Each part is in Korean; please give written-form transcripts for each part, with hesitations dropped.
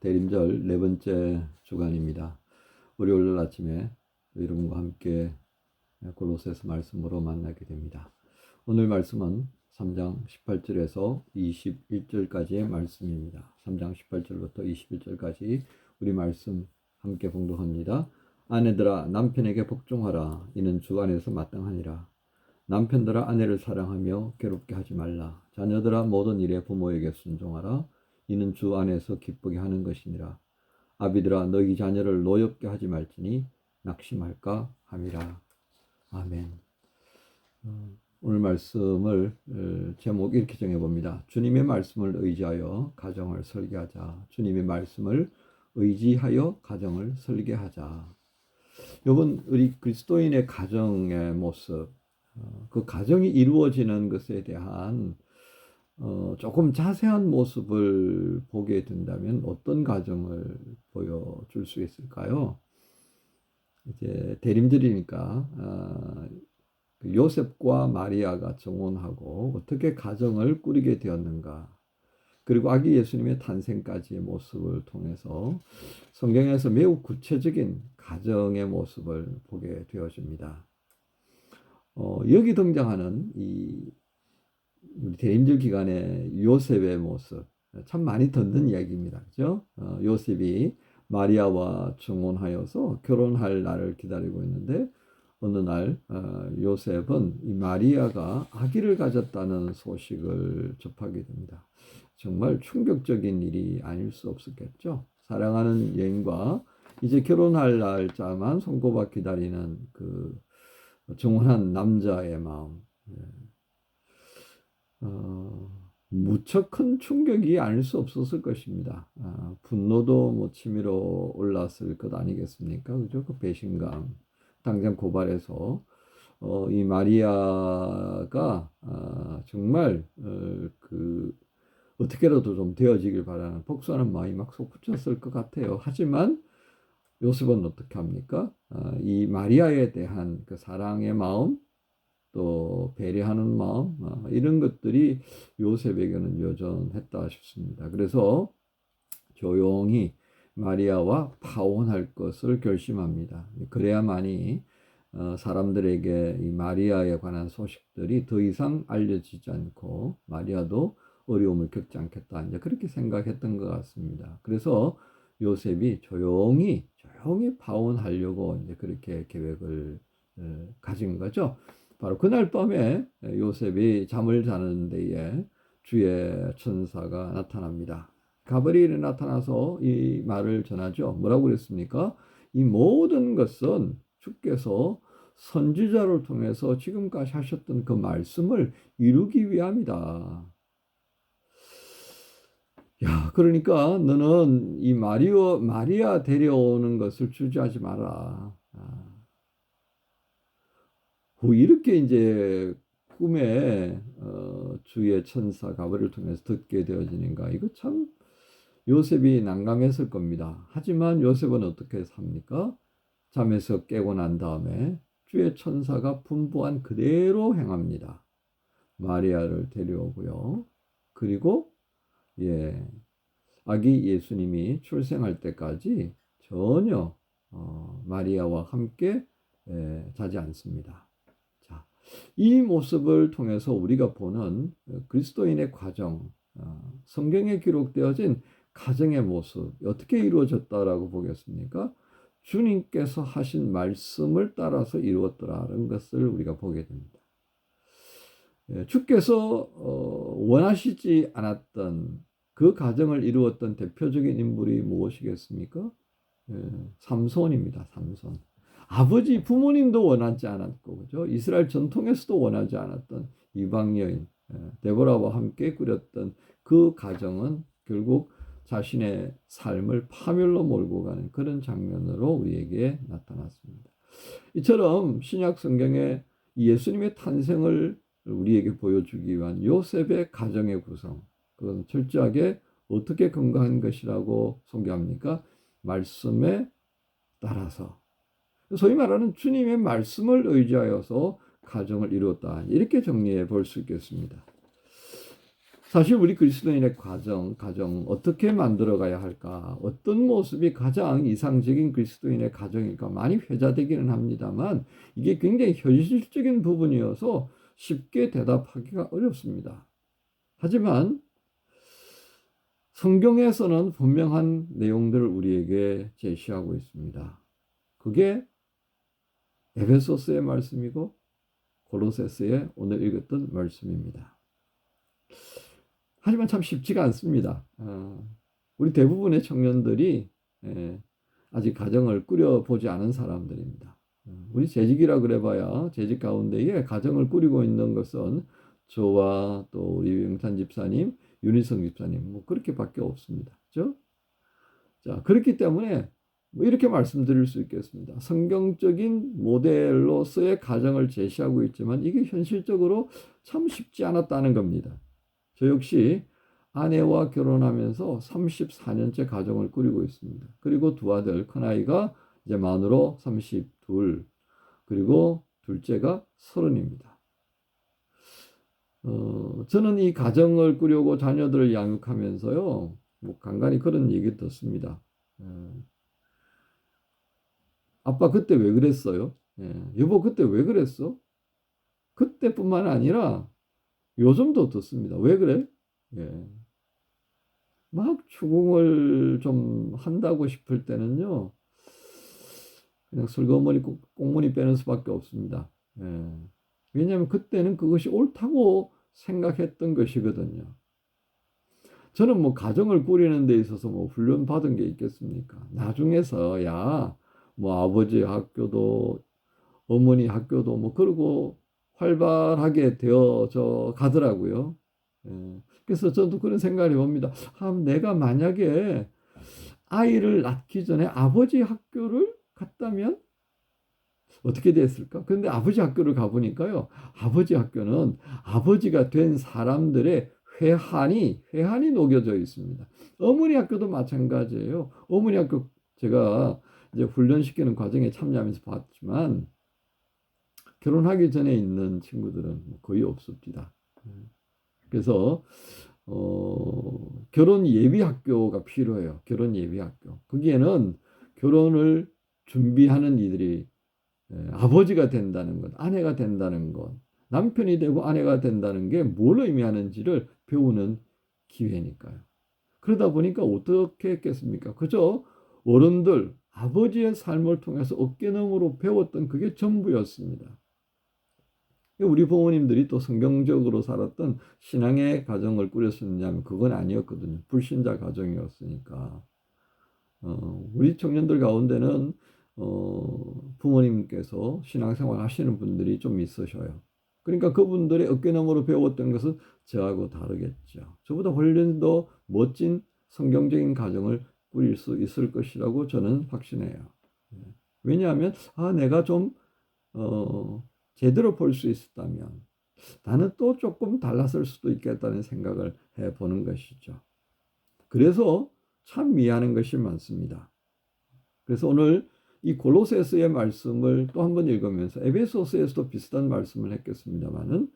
대림절 네 번째 주간입니다. 월요일 아침에 여러분과 함께 골로새서 말씀으로 만나게 됩니다. 오늘 말씀은 3장 18절에서 21절까지의 말씀입니다. 3장 18절부터 21절까지 우리 말씀 함께 봉독합니다. 아내들아 남편에게 복종하라. 이는 주 안에서 마땅하니라. 남편들아 아내를 사랑하며 괴롭게 하지 말라. 자녀들아 모든 일에 부모에게 순종하라. 이는 주 안에서 기쁘게 하는 것이니라. 아비들아 너희 자녀를 노엽게 하지 말지니 낙심할까 함이라. 아멘. 오늘 말씀을 제목 이렇게 정해봅니다. 주님의 말씀을 의지하여 가정을 설계하자. 주님의 말씀을 의지하여 가정을 설계하자. 이번 우리 그리스도인의 가정의 모습, 그 가정이 이루어지는 것에 대한 조금 자세한 모습을 보게 된다면 어떤 가정을 보여줄 수 있을까요? 이제 대림절이니까 요셉과 마리아가 정혼하고 어떻게 가정을 꾸리게 되었는가, 그리고 아기 예수님의 탄생까지의 모습을 통해서 성경에서 매우 구체적인 가정의 모습을 보게 되어집니다. 여기 등장하는 이 우리 대림절 기간에 요셉의 모습, 참 많이 듣는 이야기입니다. 그죠? 요셉이 마리아와 정혼하여서 결혼할 날을 기다리고 있는데 어느 날 요셉은 이 마리아가 아기를 가졌다는 소식을 접하게 됩니다. 정말 충격적인 일이 아닐 수 없었겠죠. 사랑하는 여인과 이제 결혼할 날짜만 손꼽아 기다리는 그 정혼한 남자의 마음, 무척 큰 충격이 아닐 수 없었을 것입니다. 분노도 치밀어 올랐을 것 아니겠습니까? 그죠? 그 배신감, 당장 고발해서 이 마리아가 정말 어떻게라도 좀 되어지길 바라는 복수하는 마음이 막 솟구쳤을 것 같아요. 하지만 요셉은 어떻게 합니까? 이 마리아에 대한 그 사랑의 마음, 또 배려하는 마음, 이런 것들이 요셉에게는 여전했다 싶습니다. 그래서 조용히 마리아와 파혼할 것을 결심합니다. 그래야만이 사람들에게 이 마리아에 관한 소식들이 더 이상 알려지지 않고 마리아도 어려움을 겪지 않겠다, 이제 그렇게 생각했던 것 같습니다. 그래서 요셉이 조용히 파혼하려고 이제 그렇게 계획을 가진 거죠. 바로 그날 밤에 요셉이 잠을 자는 데에 주의 천사가 나타납니다. 가브리엘이 나타나서 이 말을 전하죠. 뭐라고 그랬습니까? 이 모든 것은 주께서 선지자를 통해서 지금까지 하셨던 그 말씀을 이루기 위함이다. 야, 그러니까 너는 이 마리아 데려오는 것을 주저하지 마라. 이렇게 이제 꿈에 주의 천사 가브리엘을 통해서 듣게 되어지는가, 이거 참 요셉이 난감했을 겁니다. 하지만 요셉은 어떻게 삽니까? 잠에서 깨고 난 다음에 주의 천사가 분부한 그대로 행합니다. 마리아를 데려오고요. 그리고 아기 예수님이 출생할 때까지 전혀 마리아와 함께 자지 않습니다. 자, 이 모습을 통해서 우리가 보는 그리스도인의 과정, 성경에 기록되어진 가정의 모습 어떻게 이루어졌다라고 보겠습니까? 주님께서 하신 말씀을 따라서 이루었더라는 것을 우리가 보게 됩니다. 주께서 원하시지 않았던 그 가정을 이루었던 대표적인 인물이 무엇이겠습니까? 삼손입니다. 삼손. 아버지 부모님도 원하지 않았고, 그죠? 이스라엘 전통에서도 원하지 않았던 이방 여인 데보라와 함께 꾸렸던 그 가정은 결국 자신의 삶을 파멸로 몰고 가는 그런 장면으로 우리에게 나타났습니다. 이처럼 신약 성경에 예수님의 탄생을 우리에게 보여주기 위한 요셉의 가정의 구성, 그건 철저하게 어떻게 근거한 것이라고 소개합니까? 말씀에 따라서, 소위 말하는 주님의 말씀을 의지하여서 가정을 이루었다, 이렇게 정리해 볼 수 있겠습니다. 사실 우리 그리스도인의 가정 어떻게 만들어 가야 할까? 어떤 모습이 가장 이상적인 그리스도인의 가정일까? 많이 회자되기는 합니다만 이게 굉장히 현실적인 부분이어서 쉽게 대답하기가 어렵습니다. 하지만 성경에서는 분명한 내용들을 우리에게 제시하고 있습니다. 그게 에베소서의 말씀이고 골로새서의 오늘 읽었던 말씀입니다. 하지만 참 쉽지가 않습니다. 우리 대부분의 청년들이 아직 가정을 꾸려보지 않은 사람들입니다. 우리 재직이라 그래봐야 재직 가운데에 가정을 꾸리고 있는 것은 저와 또 우리 영찬 집사님, 윤희성 집사님 뭐 그렇게밖에 없습니다. 그렇죠? 자, 그렇기 때문에 뭐 이렇게 말씀드릴 수 있겠습니다. 성경적인 모델로서의 가정을 제시하고 있지만 이게 현실적으로 참 쉽지 않았다는 겁니다. 저 역시 아내와 결혼하면서 34년째 가정을 꾸리고 있습니다. 그리고 두 아들, 큰아이가 이제 만으로 32, 그리고 둘째가 30입니다. 저는 이 가정을 꾸려고 자녀들을 양육하면서요, 뭐 간간히 그런 얘기 듣습니다. 아빠 그때 왜 그랬어요? 여보 그때 왜 그랬어? 그때뿐만 아니라 요즘도 듣습니다. 왜 그래? 예. 막 추궁을 좀 한다고 싶을 때는요, 그냥 슬그머니 꽁무니 빼는 수밖에 없습니다. 예. 왜냐하면 그때는 그것이 옳다고 생각했던 것이거든요. 저는 뭐 가정을 꾸리는 데 있어서 뭐 훈련 받은 게 있겠습니까? 나중에서야 뭐 아버지 학교도 어머니 학교도 뭐 그러고 활발하게 되어져 가더라고요. 예. 그래서 저도 그런 생각을 해봅니다. 내가 만약에 아이를 낳기 전에 아버지 학교를 갔다면 어떻게 됐을까? 그런데 아버지 학교를 가보니까요. 아버지 학교는 아버지가 된 사람들의 회한이 녹여져 있습니다. 어머니 학교도 마찬가지예요. 어머니 학교 제가 이제 훈련시키는 과정에 참여하면서 봤지만 결혼하기 전에 있는 친구들은 거의 없습니다. 그래서 결혼 예비 학교가 필요해요. 결혼 예비 학교. 거기에는 결혼을 준비하는 이들이 아버지가 된다는 것, 아내가 된다는 것, 남편이 되고 아내가 된다는 게 뭘 의미하는지를 배우는 기회니까요. 그러다 보니까 어떻게 했겠습니까? 그저 어른들, 아버지의 삶을 통해서 어깨너머로 배웠던 그게 전부였습니다. 우리 부모님들이 또 성경적으로 살았던 신앙의 가정을 꾸렸었느냐면 그건 아니었거든요. 불신자 가정이었으니까. 우리 청년들 가운데는 부모님께서 신앙생활 하시는 분들이 좀 있으셔요. 그러니까 그분들의 어깨너머로 배웠던 것은 저하고 다르겠죠. 저보다 훨씬 더 멋진 성경적인 가정을 꾸릴 수 있을 것이라고 저는 확신해요. 왜냐하면 내가 좀 제대로 볼 수 있었다면 나는 또 조금 달랐을 수도 있겠다는 생각을 해보는 것이죠. 그래서 참 미안한 것이 많습니다. 그래서 오늘 이 골로새서의 말씀을 또 한 번 읽으면서 에베소서에서도 비슷한 말씀을 했겠습니다만은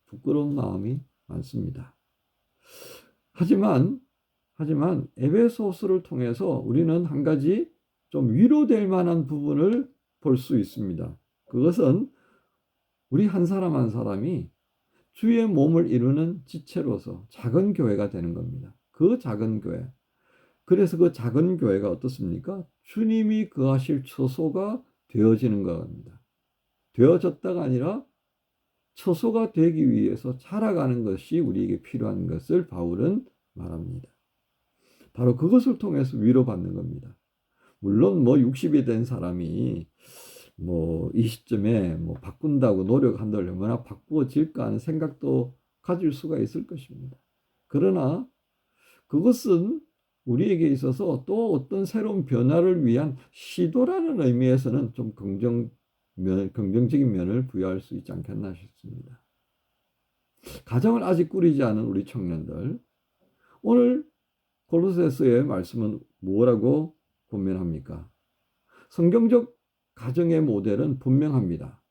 부끄러운 마음이 많습니다. 하지만 에베소서를 통해서 우리는 한 가지 좀 위로될 만한 부분을 볼 수 있습니다. 그것은 우리 한 사람 한 사람이 주의 몸을 이루는 지체로서 작은 교회가 되는 겁니다. 그 작은 교회. 그래서 그 작은 교회가 어떻습니까? 주님이 거하실 처소가 되어지는 겁니다. 되어졌다가 아니라 처소가 되기 위해서 자라가는 것이 우리에게 필요한 것을 바울은 말합니다. 바로 그것을 통해서 위로받는 겁니다. 물론 뭐 60이 된 사람이 뭐 이 시점에 뭐 바꾼다고 노력한다고 얼마나 바꾸어질까 하는 생각도 가질 수가 있을 것입니다. 그러나 그것은 우리에게 있어서 또 어떤 새로운 변화를 위한 시도라는 의미에서는 좀 긍정적인 면을 부여할 수 있지 않겠나 싶습니다. 가정을 아직 꾸리지 않은 우리 청년들, 오늘 골로새서의 말씀은 뭐라고 권면합니까? 성경적 가정의 모델은 분명합니다.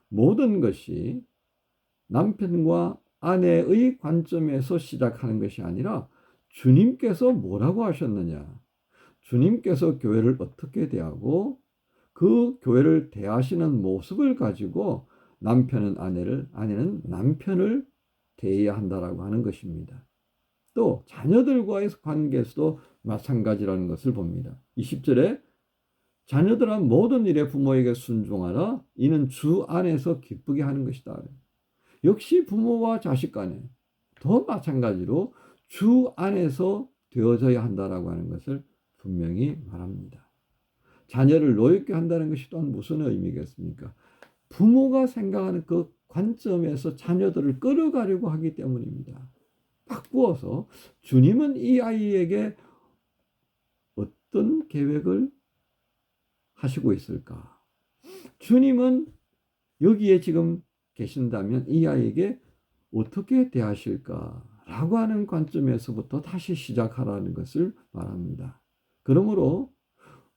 모든 것이 남편과 아내의 관점에서 시작하는 것이 아니라 주님께서 뭐라고 하셨느냐, 주님께서 교회를 어떻게 대하고 그 교회를 대하시는 모습을 가지고 남편은 아내를, 아내는 남편을 대해야 한다라고 하는 것입니다. 또 자녀들과의 관계에서도 마찬가지라는 것을 봅니다. 20절에 자녀들아 모든 일에 부모에게 순종하라. 이는 주 안에서 기쁘게 하는 것이다. 역시 부모와 자식 간에 더 마찬가지로 주 안에서 되어져야 한다라고 하는 것을 분명히 말합니다. 자녀를 노엽게 한다는 것이 또한 무슨 의미겠습니까? 부모가 생각하는 그 관점에서 자녀들을 끌어가려고 하기 때문입니다. 바꾸어서 주님은 이 아이에게 어떤 계획을 하시고 있을까? 주님은 여기에 지금 계신다면 이 아이에게 어떻게 대하실까? 라고 하는 관점에서부터 다시 시작하라는 것을 말합니다. 그러므로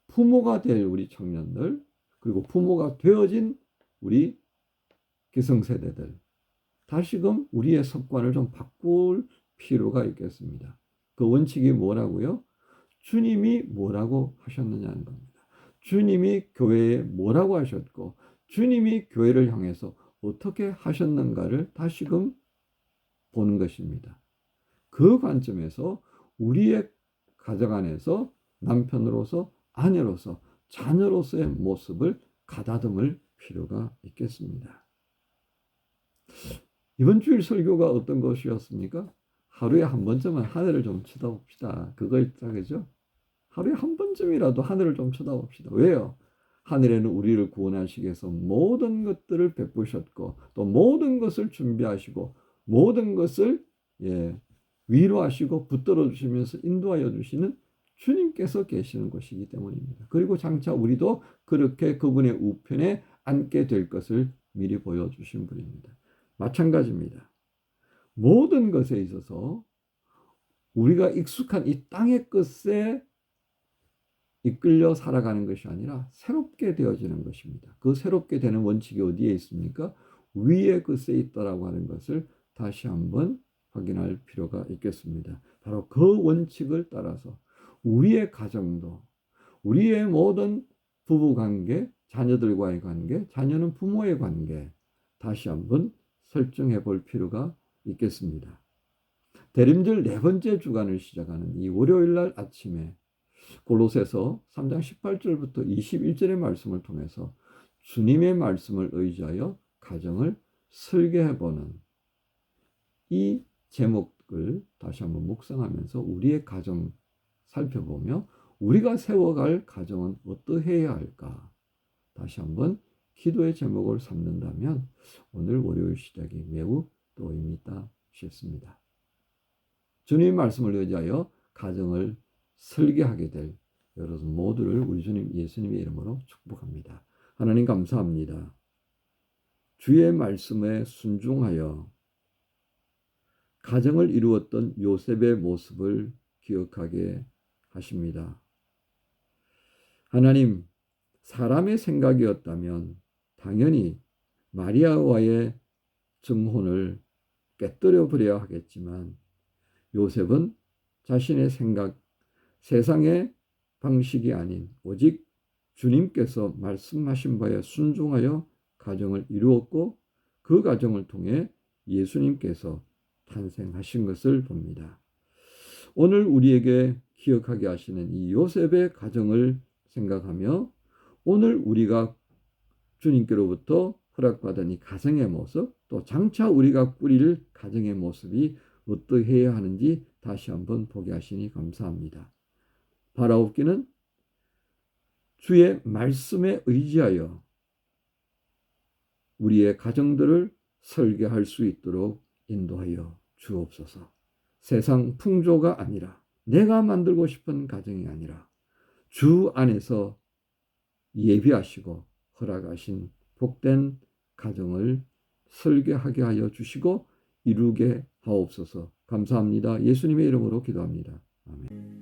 부모가 될 우리 청년들, 그리고 부모가 되어진 우리 기성세대들, 다시금 우리의 습관을 좀 바꿀 필요가 있겠습니다. 그 원칙이 뭐라고요? 주님이 뭐라고 하셨느냐는 겁니다. 주님이 교회에 뭐라고 하셨고 주님이 교회를 향해서 어떻게 하셨는가를 다시금 보는 것입니다. 그 관점에서 우리의 가정 안에서 남편으로서, 아내로서, 자녀로서의 모습을 가다듬을 필요가 있겠습니다. 이번 주일 설교가 어떤 것이었습니까? 하루에 한 번쯤은 하늘을 좀 쳐다봅시다. 그거 있다, 그죠? 하루에 한 번쯤이라도 하늘을 좀 쳐다봅시다. 왜요? 하늘에는 우리를 구원하시기 위해서 모든 것들을 베푸셨고 또 모든 것을 준비하시고 모든 것을 위로하시고 붙들어 주시면서 인도하여 주시는 주님께서 계시는 것이기 때문입니다. 그리고 장차 우리도 그렇게 그분의 우편에 앉게 될 것을 미리 보여주신 분입니다. 마찬가지입니다. 모든 것에 있어서 우리가 익숙한 이 땅의 것에 이끌려 살아가는 것이 아니라 새롭게 되어지는 것입니다. 그 새롭게 되는 원칙이 어디에 있습니까? 위의 것에 있다라고 하는 것을 다시 한번 확인할 필요가 있겠습니다. 바로 그 원칙을 따라서 우리의 가정도, 우리의 모든 부부관계, 자녀들과의 관계, 자녀는 부모의 관계 다시 한번 설정해 볼 필요가 있겠습니다. 대림절 네 번째 주간을 시작하는 이 월요일 날 아침에 골로새서 3장 18절부터 21절의 말씀을 통해서 주님의 말씀을 의지하여 가정을 설계해보는 이 제목을 다시 한번 묵상하면서 우리의 가정 살펴보며 우리가 세워갈 가정은 어떠해야 할까? 다시 한번 기도의 제목을 삼는다면 오늘 월요일 시작이 매우 또 의미 있다 싶습니다. 주님의 말씀을 의지하여 가정을 설계하게 될 여러분 모두를 우리 주님 예수님의 이름으로 축복합니다. 하나님 감사합니다. 주의 말씀에 순종하여 가정을 이루었던 요셉의 모습을 기억하게 하십니다. 하나님, 사람의 생각이었다면 당연히 마리아와의 증혼을 깨뜨려 버려야 하겠지만 요셉은 자신의 생각, 세상의 방식이 아닌 오직 주님께서 말씀하신 바에 순종하여 가정을 이루었고 그 가정을 통해 예수님께서 탄생하신 것을 봅니다. 오늘 우리에게 기억하게 하시는 이 요셉의 가정을 생각하며 오늘 우리가 주님께로부터 허락받은 이 가정의 모습, 또 장차 우리가 꾸릴 가정의 모습이 어떠해야 하는지 다시 한번 보게 하시니 감사합니다. 바라옵기는 주의 말씀에 의지하여 우리의 가정들을 설계할 수 있도록 인도하여 주옵소서. 세상 풍조가 아니라 내가 만들고 싶은 가정이 아니라 주 안에서 예비하시고 허락하신 복된 가정을 설계하게 하여 주시고 이루게 하옵소서. 감사합니다. 예수님의 이름으로 기도합니다. 아멘.